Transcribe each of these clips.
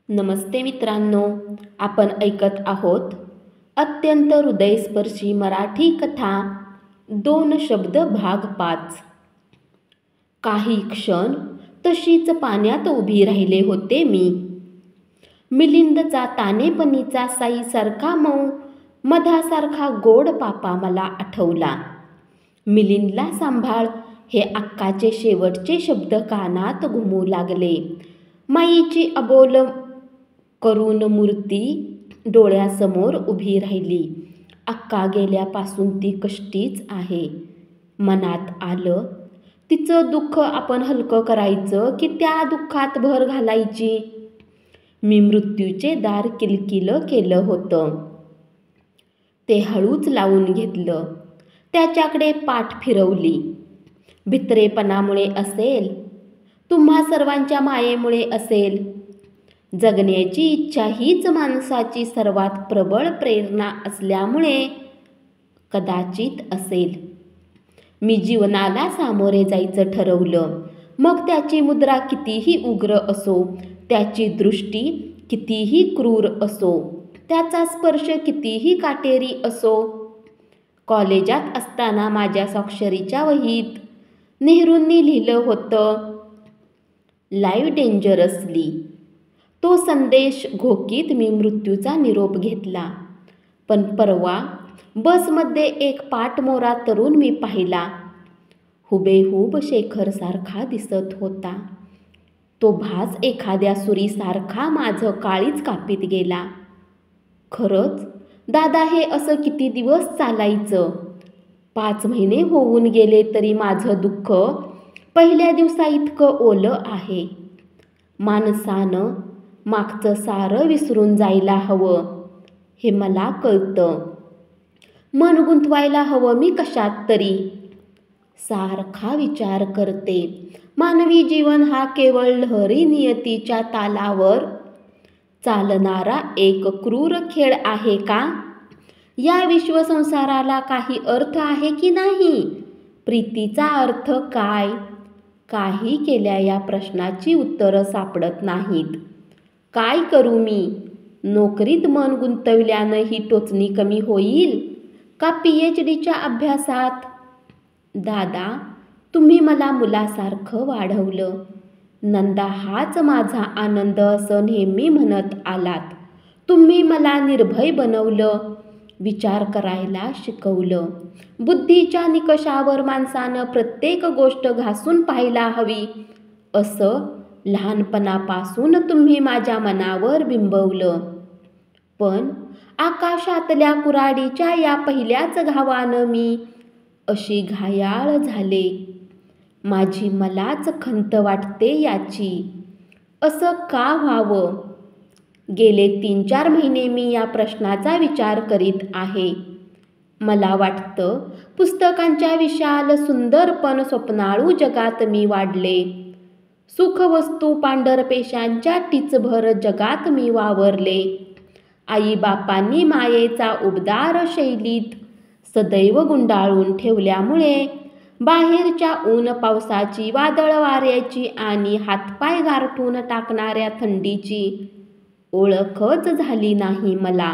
नमस्ते मित्रांनो, आपण ऐकत आहोत अत्यंत हृदयस्पर्शी मराठी कथा 2 शब्द भाग 5. काही क्षण तशीच पाण्यात उभी राहिले होते मी. मिलिंदचा तानेपणीचा साईसारखा मऊ मधासारखा गोड पापा मला आठवला. मिलिंदला सांभाळ हे अक्काचे शेवटचे शब्द कानात घुमू लागले. माईची अबोल करुण मूर्ती डोळ्यासमोर उभी राहिली. अक्का गेल्यापासून ती कष्टीच आहे. मनात आलं, तिचं दुःख आपण हलकं करायचं की त्या दुःखात भर घालायची. मी मृत्यूचे दार किलकिलं केलं होतं. ते हळूच लावून घेतलं. त्याच्याकडे पाठ फिरवली. भित्रेपणामुळे असेल, तुम्हा सर्वांच्या मायेमुळे असेल. जगण्याची इच्छा हीच माणसाची सर्वात प्रबळ प्रेरणा असल्यामुळे कदाचित असेल. मी जीवनाला सामोरे जायचं ठरवलं. मग त्याची मुद्रा कितीही उग्र असो, त्याची दृष्टी कितीही क्रूर असो, त्याचा स्पर्श कितीही काटेरी असो. कॉलेजात असताना माझ्या स्वाक्षरीच्या वहीत नेहरूंनी लिहिलं होतं, लाईव्ह डेंजरसली. तो संदेश घोकीत मी मृत्यूचा निरोप घेतला. पण परवा बसमध्ये एक पाठमोरा तरुण मी पाहिला. हुबेहूब शेखरसारखा दिसत होता. तो भास एखाद्या सुरीसारखा माझं काळीज कापीत गेला. खरंच दादा, हे असं किती दिवस चालायचं? 5 महिने होऊन गेले तरी माझं दुःख पहिल्या दिवसाइतकं ओलं आहे. माणसानं मागचं सारं विसरून जायला हवं, हे मला कळतं. मन गुंतवायला हवं मी कशात तरी. सारखा विचार करते, मानवी जीवन हा केवळ लहरी नियतीच्या तालावर चालणारा एक क्रूर खेळ आहे का? या विश्वसंसाराला काही अर्थ आहे की नाही? प्रीतीचा अर्थ काय? काही केल्या या प्रश्नाची उत्तरं सापडत नाहीत. काय करू मी? नोकरीत मन गुंतवल्यानं ही टोचणी कमी होईल का PhDच्या अभ्यासात? दादा, तुम्ही मला मुलासारखं वाढवलं. नंदा, हाच माझा आनंद असं नेहमी म्हणत आलात. तुम्ही मला निर्भय बनवलं, विचार करायला शिकवलं. बुद्धीच्या निकषावर माणसानं प्रत्येक गोष्ट घासून पाहायला हवी असं लहानपणापासून तुम्ही माझ्या मनावर बिंबवलं. पण आकाशातल्या कुऱ्हाडीच्या या पहिल्याच घावानं मी अशी घायाळ झाले. माझी मलाच खंत वाटते याची. असं का व्हावं? गेले 3-4 महिने मी या प्रश्नाचा विचार करीत आहे. मला वाटतं पुस्तकांच्या विशाल सुंदर पण स्वप्नाळू जगात मी वाढले. सुखवस्तू पांढरपेशांच्या टिचभर जगात मी वावरले. आईबापांनी मायेचा उबदार शैलीत सदैव गुंडाळून ठेवल्यामुळे बाहेरच्या ऊन पावसाची, वादळ वाऱ्याची आणि हातपाय गारठून टाकणाऱ्या थंडीची ओळखच झाली नाही मला.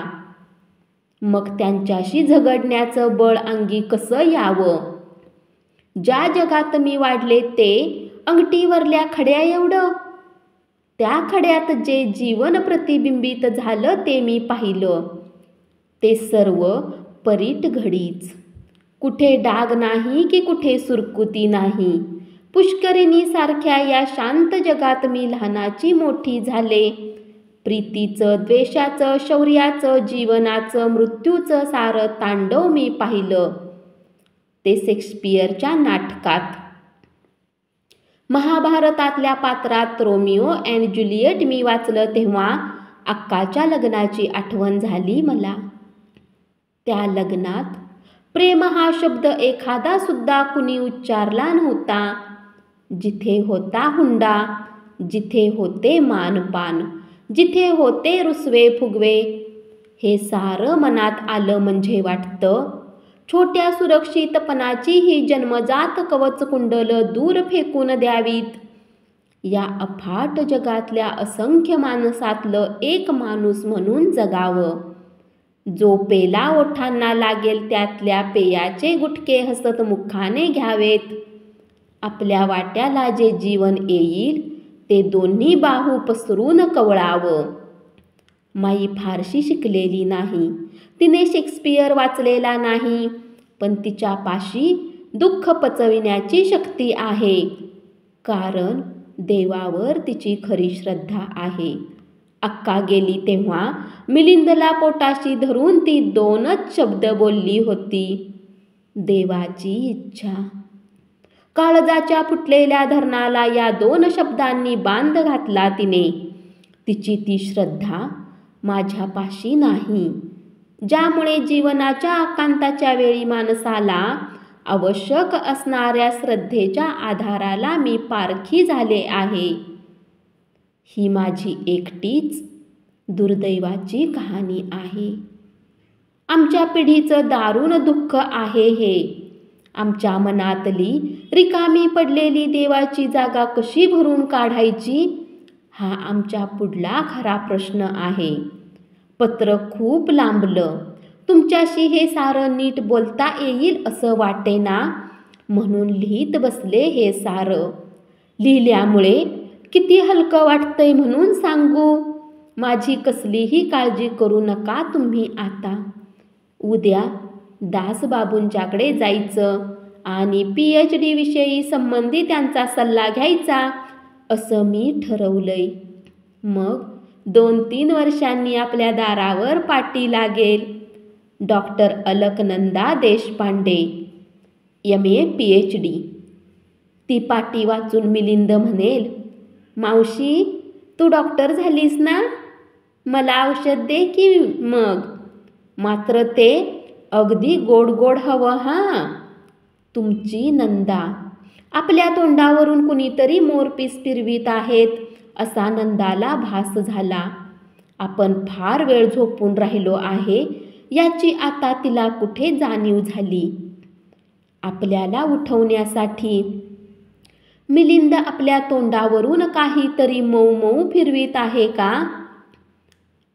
मग त्यांच्याशी झगडण्याचं बळ अंगी कसं यावं? ज्या जगात मी वाढले ते अंगठीवरल्या खड्या एवढं. त्या खड्यात जे जीवन प्रतिबिंबित झालं ते मी पाहिलं. ते सर्व परीट घडीच. कुठे डाग नाही की कुठे सुरकुती नाही. पुष्करिणीसारख्या या शांत जगात मी लहानाची मोठी झाले. प्रीतीचं, द्वेषाचं, शौर्याचं, जीवनाचं, मृत्यूचं सारं तांडव मी पाहिलं. ते शेक्सपियरच्या नाटकात. महाभारतातल्या पात्रात रोमिओ अँड ज्युलियट मी वाचलं तेव्हा अक्काच्या लग्नाची आठवण झाली मला. त्या लग्नात प्रेम हा शब्द एखादा सुद्धा कुणी उच्चारला नव्हता. जिथे होता हुंडा, जिथे होते मानपान, जिथे होते रुसवे फुगवे, हे सारं मनात आलं म्हणजे वाटतं छोट्या सुरक्षितपणाची ही जन्मजात कवचकुंडलं दूर फेकून द्यावीत. या अफाट जगातल्या असंख्य माणसातलं एक माणूस म्हणून जगावं, जो पेला ओठांना लागेल त्यातल्या पेयाचे गुटके हसत मुखाने घ्यावेत. आपल्या वाट्याला जे जीवन येईल ते दोन्ही बाहू पसरून कवळावं. माई फारशी शिकलेली नाही, तिने शेक्सपियर वाचलेला नाही, पण तिच्यापाशी दुःख पचविण्याची शक्ती आहे, कारण देवावर तिची खरी श्रद्धा आहे. अक्का गेली तेव्हा मिलिंदला पोटाशी धरून ती 2च शब्द बोलली होती, देवाची इच्छा. काळजाच्या फुटलेल्या धरणाला या 2 शब्दांनी बांध घातला तिने. तिची ती श्रद्धा माझ्यापाशी नाही, ज्यामुळे जीवनाच्या आकांताच्या वेळी माणसाला आवश्यक असणाऱ्या श्रद्धेच्या आधाराला मी पारखी झाले आहे. ही माझी एकटीच दुर्दैवाची कहाणी आहे. आमच्या पिढीचं दारुण दुःख आहे हे. आमच्या मनातली रिकामी पडलेली देवाची जागा कशी भरून काढायची, हा आमच्या पुढला खरा प्रश्न आहे. पत्र खूप लांबलं. तुमच्याशी हे सारं नीट बोलता येईल असं वाटेना, म्हणून लिहित बसले हे सारं. लिहिल्यामुळे किती हलकं वाटतंय म्हणून सांगू. माझी कसलीही काळजी करू नका तुम्ही आता. उद्या दासबाबूंच्याकडे जायचं आणि PhD विषयी संबंधी त्यांचा सल्ला घ्यायचा असं मी ठरवलंय. मग 2-3 वर्षांनी आपल्या दारावर पाटी लागेल. Doctor Alaknanda Deshpande, MA PhD. ती पाटी वाचून मिलिंद म्हणेल, मावशी तू डॉक्टर झालीस ना, मला औषध दे की मग. मात्र ते अगदी गोड गोड हवं हां. तुमची नंदा. आपल्या तोंडावरून कुणीतरी मोरपीस फिरवीत आहेत असा नंदाला भास झाला. आपण फार वेळ झोपून राहिलो आहे याची आता तिला कुठे जाणीव झाली. आपल्याला उठवण्यासाठी मिलिंद आपल्या तोंडावरून काहीतरी मऊ मऊ फिरवीत आहे का?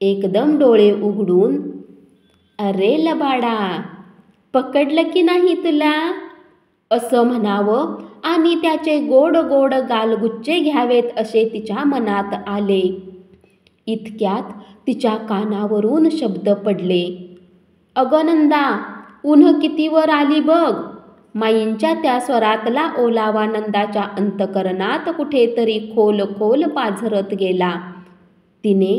एकदम डोळे उघडून, अरे लबाडा, पकडलं की नाही तुला, असं म्हणावं आणि त्याचे गोड गोड गालगुच्चे घ्यावेत असे तिच्या मनात आले. इतक्यात तिच्या कानावरून शब्द पडले, अगं नंदा, उन्ह किती वर आली बघ. माईंच्या त्या स्वरातला ओलावा नंदाच्या अंतकरणात कुठेतरी खोल खोल पाझरत गेला. तिने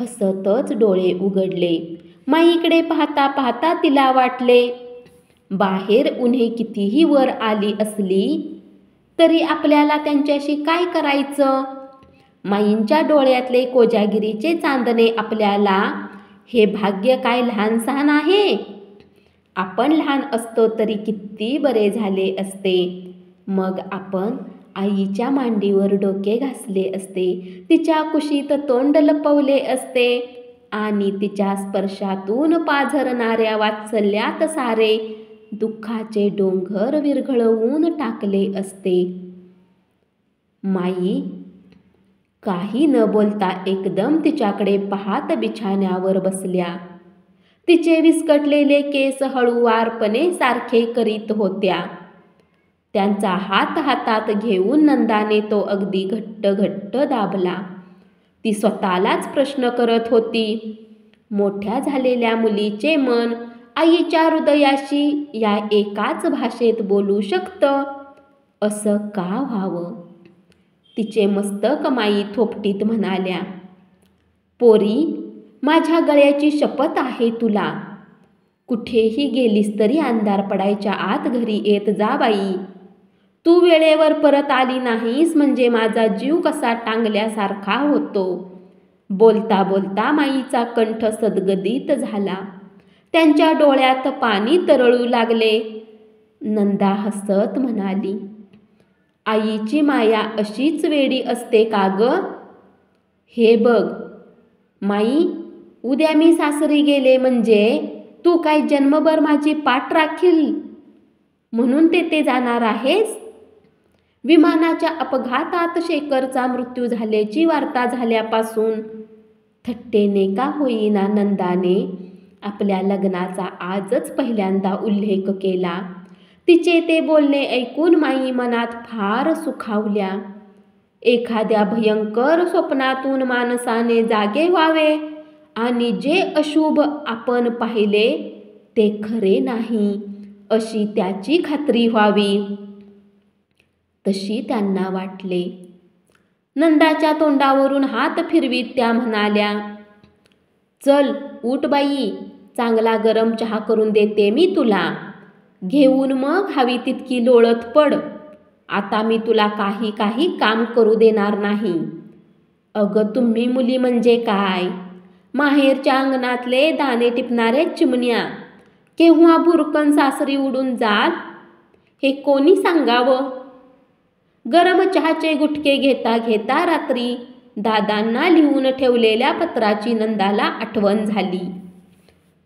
हसतच डोळे उघडले. माईकडे पाहता पाहता तिला वाटले, बाहेर उन्हे कितीही वर आली असली तरी आपल्याला त्यांच्याशी काय करायचं. माईंच्या डोळ्यातले कोजागिरीचे चांदणे आपल्याला हे भाग्य काय लहान सहान आहे. आपण लहान असतो तरी किती बरे झाले असते. मग आपण आईच्या मांडीवर डोके घासले असते, तिच्या कुशीत तोंड लपवले असते आणि तिच्या स्पर्शातून पाझरणाऱ्या वात्सल्यात सारे दुःखाचे डोंगर विरघळवून टाकले असते. माई काही न बोलता एकदम तिच्याकडे पाहत बिछाण्यावर बसल्या. तिचे विस्कटलेले केस हळूवारपणे सारखे करीत होत्या. त्यांचा हात हातात घेऊन नंदाने तो अगदी घट्ट घट्ट दाबला. ती स्वतःलाच प्रश्न करत होती, मोठ्या झालेल्या मुलीचे मन आईच्या हृदयाशी या एकाच भाषेत बोलू शकतं, असं का व्हावं. तिचे मस्तक माई थोपटीत म्हणाल्या, पोरी, माझ्या गळ्याची शपथ आहे तुला. कुठेही गेलीस तरी अंधार पडायच्या आत घरी येत जा बाई. तू वेळेवर परत आली नाहीस म्हणजे माझा जीव कसा टांगल्यासारखा होतो. बोलता बोलता माईचा कंठ सदगदित झाला. त्यांच्या डोळ्यात पाणी तरळू लागले. नंदा हसत म्हणाली, आईची माया अशीच वेडी असते का ग. हे बघ माई, उद्या मी सासरी गेले म्हणजे तू काय जन्मभर माझी पाठ राखील म्हणून ते जाणार आहेस. विमानाच्या अपघातात शेखरचा मृत्यू झाल्याची वार्ता झाल्यापासून थट्टेने का होईना नंदाने आपल्या लग्नाचा आजच पहिल्यांदा उल्लेख केला. तिचे ते बोलणे ऐकून माई मनात फार सुखावल्या. एखाद्या भयंकर स्वप्नातून माणसाने जागे व्हावे आणि जे अशुभ आपण पाहिले ते खरे नाही अशी त्याची खात्री व्हावी, तशी त्यांना वाटले. नंदाच्या तोंडावरून हात फिरवीत त्या म्हणाल्या, चल उठ बाई, चांगला गरम चहा करून देते मी तुला. घेऊन मग हवी तितकी लोळत पड. आता मी तुला काही काम करू देणार नाही. अगं तुम्ही मुली म्हणजे काय, माहेरच्या अंगणातले दाणे टिपणारे चिमण्या. केव्हा भुरकन सासरी उडून जाल हे कोणी सांगावं. गरम चहाचे गुटके घेता घेता रात्री दादांना लिहून ठेवलेल्या पत्राची नंदाला आठवण झाली.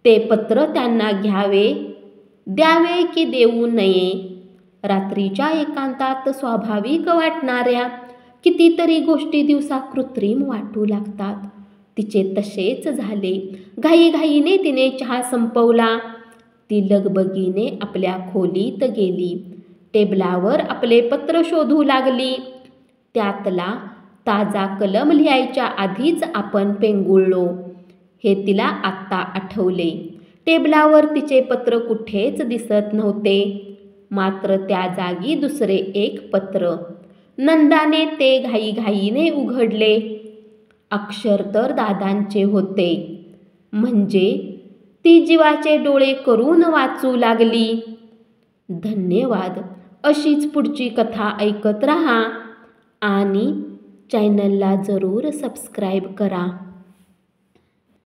ते पत्र त्यांना घ्यावे, द्यावे की देऊ नये. रात्रीच्या एकांतात स्वाभाविक वाटणाऱ्या कितीतरी गोष्टी दिवसा कृत्रिम वाटू लागतात. तिचे तसेच झाले. घाईघाईने तिने चहा संपवला. ती लगबगीने आपल्या खोलीत गेली. टेबलावर आपले पत्र शोधू लागली. त्यातला ताजा कलम लिहायच्या आधीच आपण पेंगुळलो हे तिला आत्ता आठवले. टेबलावर तिचे पत्र कुठेच दिसत नव्हते. मात्र त्या जागी दुसरे एक पत्र. नंदाने ते घाईघाईने उघडले. अक्षर तर दादांचे होते. म्हणजे ती जीवाचे डोळे करून वाचू लागली. धन्यवाद. अशीच पुढची कथा ऐकत रहा आणि चॅनलला जरूर सबस्क्राईब करा.